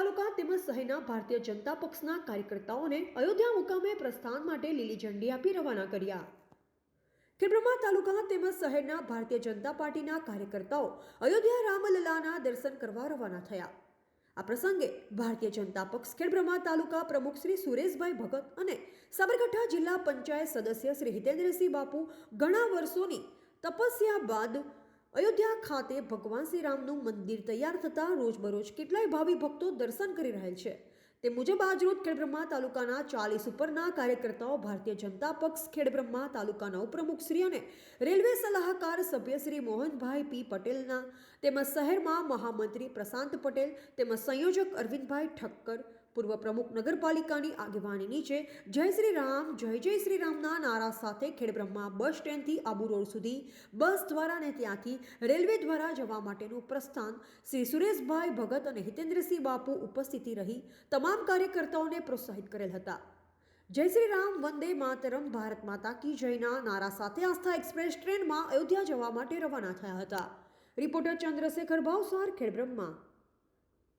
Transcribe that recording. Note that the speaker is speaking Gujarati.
તાલુકા તેમજ શહેરના ભારતીય જનતા પક્ષના કાર્યકર્તાઓને અયોધ્યા મુકામે પ્રસ્થાન માટે લીલી ઝંડી આપી રવાના કર્યા। ખેડબ્રહ્મા તાલુકા તેમજ શહેરના ભારતીય જનતા પાર્ટીના કાર્યકર્તાઓ અયોધ્યા રામલલાના દર્શન કરવા રવાના થયા। આ પ્રસંગે ભારતીય જનતા પક્ષ ખેડબ્રહ્મા તાલુકા પ્રમુખ શ્રી સુરેશભાઈ ભગત અને સાબરકાંઠા જિલ્લા પંચાયત સદસ્ય શ્રી હિતેન્દ્રસિંહ બાપુ ઘણા વર્ષોની તપસ્યા બાદ અયોધ્યા ખાતે ભગવાન શ્રી રામનું મંદિર તૈયાર થતાં રોજબરોજ કેટલાય ભાવિ ભક્તો દર્શન કરી રહેલ છે। તે મુજબ આજરોજ ખેડબ્રહ્મા તાલુકાના 40 ઉપરના કાર્યકર્તાઓ ભારતીય જનતા પક્ષ ખેડબ્રહ્મા તાલુકાના ઉપપ્રમુખ શ્રી અને રેલવે સલાહકાર સભ્ય શ્રી મોહનભાઈ પી પટેલના તેમજ શહેરમાં મહામંત્રી પ્રશાંત પટેલ તેમજ સંયોજક અરવિંદભાઈ ઠક્કર પૂર્વ પ્રમુખ નગરપાલિકાની આગેવાની નીચે જય શ્રી રામના નારા સાથે ખેડબ્રહ્મા બસ સ્ટેન્ડથી આબુ રોડ સુધી બસ દ્વારા અને ત્યાંથી રેલવે દ્વારા જવા માટેનું પ્રસ્થાન શ્રી સુરેશભાઈ ભગત અને હિતેન્દ્રસિંહ બાપુ ઉપસ્થિતિ રહી તમામ કાર્યકર્તાઓને પ્રોત્સાહિત કરેલ હતા। જય શ્રી રામ વંદે માતરમ ભારત માતા કી જયના નારા સાથે આસ્થા એક્સપ્રેસ ટ્રેનમાં અયોધ્યા જવા માટે રવાના થયા હતા। રિપોર્ટર ચંદ્રશેખર ભાવસાર, ખેડબ્રહ્મા।